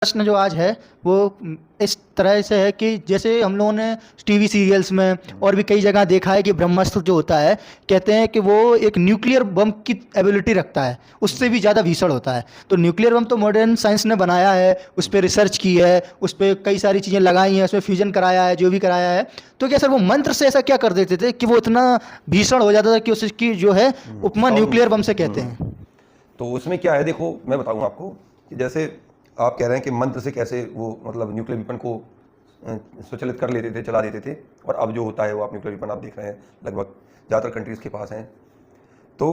प्रश्न जो आज है वो इस तरह से है कि जैसे हम लोगों ने टीवी सीरियल्स में और भी कई जगह देखा है कि ब्रह्मास्त्र जो होता है कहते हैं कि वो एक न्यूक्लियर बम की एबिलिटी रखता है, उससे भी ज़्यादा भीषण होता है। तो न्यूक्लियर बम तो मॉडर्न साइंस ने बनाया है, उस पर रिसर्च की है, उस पर कई सारी चीज़ें लगाई हैं, उसमें फ्यूजन कराया है, जो भी कराया है। तो क्या सर वो मंत्र से ऐसा क्या कर देते थे कि वो इतना भीषण हो जाता था कि उसकी जो है उपमा न्यूक्लियर बम से कहते हैं? तो उसमें क्या है, देखो मैं बताऊं आपको कि जैसे आप कह रहे हैं कि मंत्र से कैसे वो मतलब न्यूक्लियर विपन को स्वचालित कर लेते थे, चला देते थे। और अब जो होता है वो आप न्यूक्लियर विपन आप देख रहे हैं लगभग ज़्यादातर कंट्रीज़ के पास हैं। तो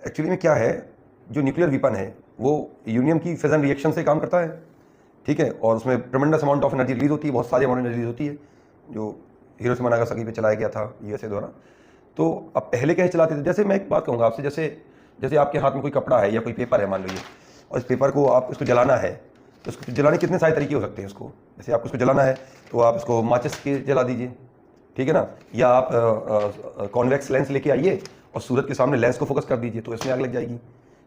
एक्चुअली में क्या है, जो न्यूक्लियर विपन है वो यूरेनियम की फिजन रिएक्शन से काम करता है, ठीक है। और उसमें ट्रेमेंडस अमाउंट ऑफ एनर्जी रिलीज होती है, बहुत सारी अमाउंट एनर्जी रिलीज होती है, जो हिरोशिमा नागासाकी पे चलाया गया था यूएसए द्वारा। तो अब पहले कैसे चलाते थे, जैसे मैं एक बात कहूँगा आपसे, जैसे आपके हाथ में कोई कपड़ा है या कोई पेपर है मान लीजिए, और इस पेपर को आप इसको जलाना है, तो इसको जलाने कितने सारे तरीके हो सकते हैं इसको। जैसे आपको इसको जलाना है तो आप इसको माचिस के जला दीजिए, ठीक है ना, या आप कॉन्वेक्स लेंस लेके आइए और सूरज के सामने लेंस को फोकस कर दीजिए तो इसमें आग लग जाएगी।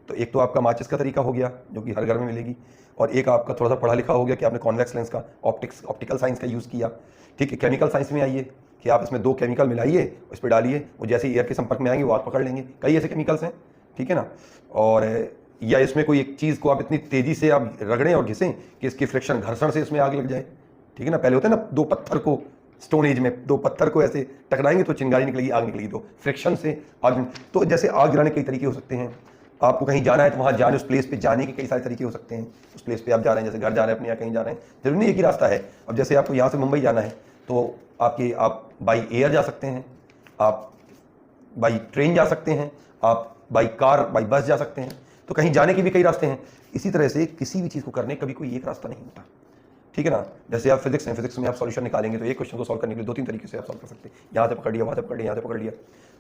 तो एक तो आपका माचिस का तरीका हो गया जो कि हर घर में मिलेगी, और एक आपका थोड़ा सा पढ़ा लिखा हो गया कि आपने कॉन्वेक्स लेंस का ऑप्टिकल साइंस का यूज़ किया, ठीक है। केमिकल साइंस में आइए कि आप इसमें दो केमिकल मिलाइए, इस पर डालिए, वो जैसे एयर के संपर्क में आएंगे वो आग पकड़ लेंगे। कई ऐसे केमिकल्स हैं, ठीक है ना। और या इसमें कोई एक चीज़ को आप इतनी तेज़ी से आप रगड़ें और घिसें कि इसकी फ्रिक्शन घर्षण से इसमें आग लग जाए, ठीक है ना। पहले होता है ना, दो पत्थर को स्टोन एज में दो पत्थर को ऐसे टकराएंगे तो चिंगारी निकलेगी, आग निकलेगी, तो फ्रिक्शन से आग। तो जैसे आग गिराने के कई तरीके हो सकते हैं। आपको कहीं जाना है तो वहाँ जाने, उस प्लेस पे जाने के कई सारे तरीके हो सकते हैं। उस प्लेस पे आप जा रहे हैं, जैसे घर जा रहे हैं अपने, या कहीं जा रहे हैं, जरूरी नहीं एक ही रास्ता है। अब जैसे आपको यहाँ से मुंबई जाना है तो आप बाई एयर जा सकते हैं, आप बाई ट्रेन जा सकते हैं, आप बाई कार बाई बस जा सकते हैं। तो कहीं जाने के भी कई रास्ते हैं। इसी तरह से किसी भी चीज़ को करने कभी कोई एक रास्ता नहीं होता, ठीक है ना। जैसे आप फिजिक्स हैं, फिजिक्स में आप सॉल्यूशन निकालेंगे तो एक क्वेश्चन को सॉल्व करने के लिए दो तीन तरीके से आप सॉल्व कर सकते हैं, यहाँ से पकड़ लिया, वहाँ से पकड़ लिया, यहाँ से पकड़ लिया।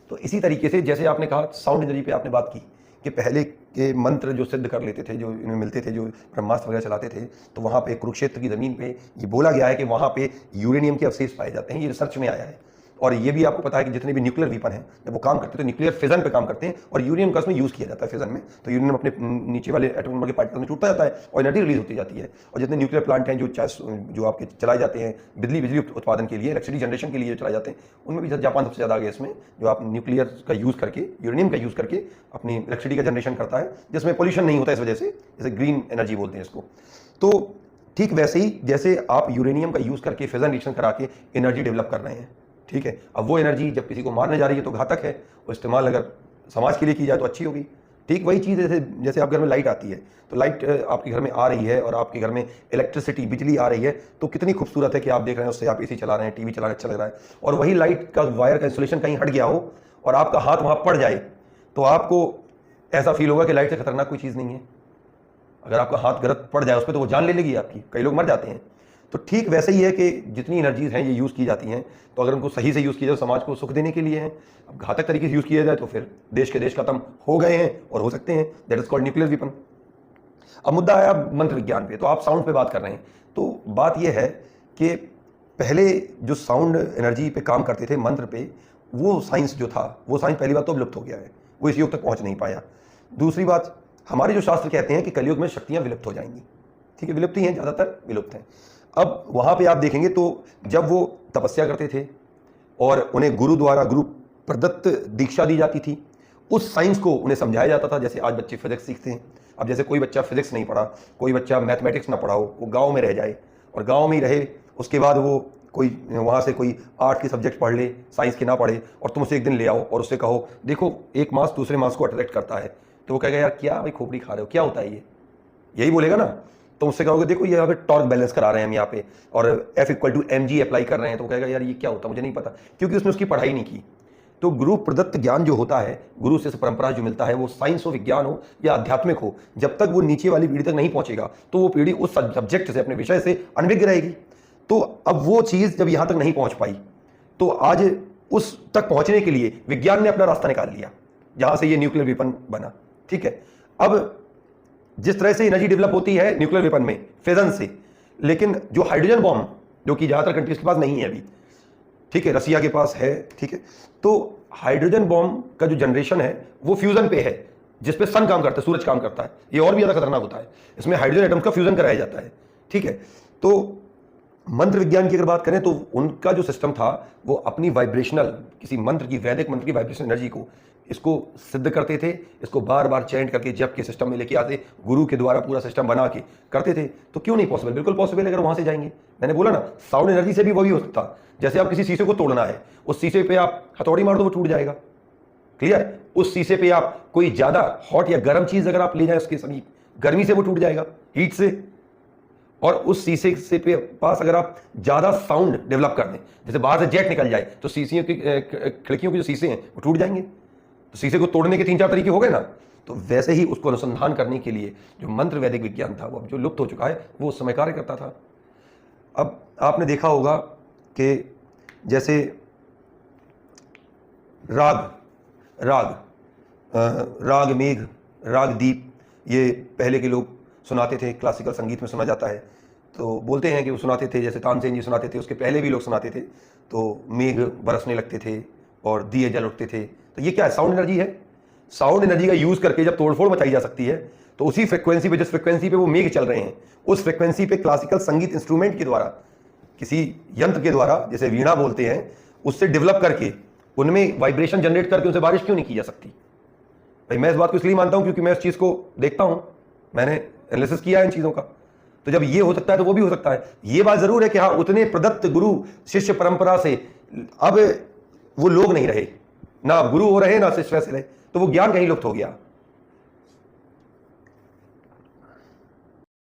तो इसी तरीके से जैसे आपने कहा साउंड एनर्जी पे आपने बात की कि पहले के मंत्र जो सिद्ध कर लेते थे, जो इन्हें मिलते थे, जो ब्रह्मास्त्र वगैरह चलाते थे, तो वहाँ पे कुरुक्षेत्र की ज़मीन पे ये बोला गया है कि वहाँ पे यूरेनियम के अवशेष पाए जाते हैं। ये रिसर्च में आया है। और ये भी आपको पता है कि जितने भी न्यूक्लियर वीपन हैं जब वो काम करते हैं तो न्यूक्लियर फिजन पे काम करते हैं, और यूरेनियम का उसमें यूज़ किया जाता है फिजन में। तो यूरेनियम अपने नीचे वाले एटम नंबर के पार्टिकल में टूटता जाता है और एनर्जी रिलीज होती जाती है। और जितने न्यूक्लियर प्लांट हैं जो आपके चलाए जाते हैं बिजली उत्पादन के लिए, इलेक्ट्रिसिटी जनरेशन के लिए चलाए जाते हैं, उनमें भी जापान सबसे ज़्यादा आगे इसमें, जो आप न्यूक्लियर का यूज़ करके, यूरेनियम का यूज़ करके अपनी इलेक्ट्रिसिटी का जनरेशन करता है, जिसमें पोल्यूशन नहीं होता इस वजह से, जैसे ग्रीन एनर्जी बोलते हैं इसको। तो ठीक वैसे ही जैसे आप यूरेनियम का यूज़ करके फिजन रिएक्शन करा के एनर्जी डेवलप कर रहे हैं, ठीक है। अब वो एनर्जी जब किसी को मारने जा रही है तो घातक है, वो इस्तेमाल अगर समाज के लिए की जाए तो अच्छी होगी। ठीक वही चीज़ जैसे आप घर में लाइट आती है, तो लाइट आपके घर में आ रही है और आपके घर में इलेक्ट्रिसिटी बिजली आ रही है, तो कितनी खूबसूरत है कि आप देख रहे हैं, उससे आप एसी चला रहे हैं, टीवी चला रहे हैं, अच्छा लग रहा है। और वही लाइट का वायर का इंसुलेशन कहीं हट गया हो और आपका हाथ वहाँ पड़ जाए तो आपको ऐसा फील होगा कि लाइट से खतरनाक कोई चीज़ नहीं है। अगर आपका हाथ गलत पड़ जाए उस पर तो वो जान ले लेगी आपकी, कई लोग मर जाते हैं। तो ठीक वैसे ही है कि जितनी एनर्जीज हैं ये यूज़ की जाती हैं, तो अगर उनको सही से यूज़ किया जाए तो समाज को सुख देने के लिए हैं। अब घातक तरीके से यूज़ किया जाए तो फिर देश खत्म हो गए हैं और हो सकते हैं, that is called nuclear weapon. अब मुद्दा आया मंत्र विज्ञान पे, तो आप साउंड पे बात कर रहे हैं। तो बात यह है कि पहले जो साउंड एनर्जी पे काम करते थे मंत्र पे, वो साइंस जो था, वो साइंस पहली बात तो विलुप्त हो गया है, वो इस युग तक पहुंच नहीं पाया। दूसरी बात, हमारे जो शास्त्र कहते हैं कि कलयुग में शक्तियां विलुप्त हो जाएंगी, ठीक है, विलुप्त ही हैं, ज़्यादातर विलुप्त हैं। अब वहाँ पे आप देखेंगे तो जब वो तपस्या करते थे और उन्हें गुरु द्वारा गुरु प्रदत्त दीक्षा दी जाती थी, उस साइंस को उन्हें समझाया जाता था। जैसे आज बच्चे फिजिक्स सीखते हैं, अब जैसे कोई बच्चा फिजिक्स नहीं पढ़ा, कोई बच्चा मैथमेटिक्स ना पढ़ा हो, वो गाँव में रह जाए और गाँव में ही रहे, उसके बाद वो कोई वहाँ से कोई आर्ट के सब्जेक्ट पढ़ ले, साइंस के ना पढ़े, और तुम उसे एक दिन ले आओ और उससे कहो देखो एक मास दूसरे मास को अट्रैक्ट करता है, तो वो कहेगा यार क्या भाई खोपड़ी खा रहे हो, क्या होता है ये, यही बोलेगा ना। तो उससे कहोगे देखो यहाँ पे टॉर्क बैलेंस करा रहे हैं हम यहाँ पे, और F=mg अप्लाई कर रहे हैं, तो कहेगा यार ये क्या होता है, मुझे नहीं पता, क्योंकि उसने उसकी पढ़ाई नहीं की। तो गुरु प्रदत्त ज्ञान जो होता है, गुरु से परंपरा जो मिलता है, वो साइंस हो, विज्ञान हो या आध्यात्मिक हो, जब तक वो नीचे वाली पीढ़ी तक नहीं पहुंचेगा तो वो पीढ़ी उस सब्जेक्ट से, अपने विषय से अनभिज्ञ रहेगी। तो अब वो चीज़ जब यहाँ तक नहीं पहुँच पाई, तो आज उस तक पहुँचने के लिए विज्ञान ने अपना रास्ता निकाल लिया, जहाँ से ये न्यूक्लियर वेपन बना, ठीक है। अब जिस तरह से एनर्जी डेवलप होती है न्यूक्लियर वेपन में फिजन से, लेकिन जो हाइड्रोजन बॉम्ब जो कि ज़्यादातर कंट्रीज के पास नहीं है अभी, ठीक है, रसिया के पास है, ठीक है, तो हाइड्रोजन बॉम्ब का जो जनरेशन है वो फ्यूजन पे है, जिस पे सन काम करता है, सूरज काम करता है। ये और भी ज़्यादा खतरनाक होता है, इसमें हाइड्रोजन एटम्स का फ्यूजन कराया जाता है, ठीक है। तो मंत्र विज्ञान की अगर बात करें तो उनका जो सिस्टम था वो अपनी वाइब्रेशनल, किसी मंत्र की, वैदिक मंत्र की वाइब्रेशनल एनर्जी को इसको सिद्ध करते थे, इसको बार बार चैंट करके जप के सिस्टम में लेके आते, गुरु के द्वारा पूरा सिस्टम बना के करते थे। तो क्यों नहीं पॉसिबल? बिल्कुल पॉसिबल है अगर वहां से जाएंगे। मैंने बोला ना, साउंड एनर्जी से भी वही हो सकता। जैसे आप किसी शीशे को तोड़ना है, उस शीशे पे आप हथौड़ी मार दो वो टूट जाएगा, क्लियर। उस शीशे पे आप कोई ज्यादा हॉट या गर्म चीज अगर आप ले जाए उसके समीप, गर्मी से वो टूट जाएगा, हीट से। और उस शीशे से पे पास अगर आप ज्यादा साउंड डेवलप कर दें, जैसे बाहर से जेट निकल जाए, तो शीशियों की खिड़कियों के जो शीशे हैं वो टूट जाएंगे। तो शीशे को तोड़ने के 3-4 तरीके हो गए ना। तो वैसे ही उसको अनुसंधान करने के लिए जो मंत्र वैदिक विज्ञान था, वो अब जो लुप्त हो चुका है, वो उस समय कार्य करता था। अब आपने देखा होगा कि जैसे राग मेघ, राग दीप, ये पहले के लोग सुनाते थे, क्लासिकल संगीत में सुना जाता है। तो बोलते हैं कि वो सुनाते थे, जैसे तानसेन जी सुनाते थे, उसके पहले भी लोग सुनाते थे। तो मेघ बरसने लगते थे और दिए जल उठते थे। तो ये क्या है? साउंड एनर्जी है। साउंड एनर्जी का यूज करके जब तोड़फोड़ मचाई जा सकती है, तो उसी फ्रिक्वेंसी पे, जिस फ्रिक्वेंसी पे वो मेघ चल रहे हैं, उस फ्रिक्वेंसी पे क्लासिकल संगीत इंस्ट्रूमेंट के द्वारा, किसी यंत्र के द्वारा, जैसे वीणा बोलते हैं, उससे डेवलप करके उनमें वाइब्रेशन जनरेट करके उनसे बारिश क्यों नहीं की जा सकती? भाई मैं इस बात को इसलिए मानता हूं क्योंकि मैं इस चीज को देखता हूं, मैंने एनालिसिस किया है इन चीजों का। तो जब ये हो सकता है तो वो भी हो सकता है। ये बात जरूर है कि हाँ, उतने प्रदत्त गुरु शिष्य परंपरा से अब वो लोग नहीं रहे, ना अब गुरु हो रहे, ना शिष्य वैसे रहे, तो वो ज्ञान कहीं लुप्त हो गया।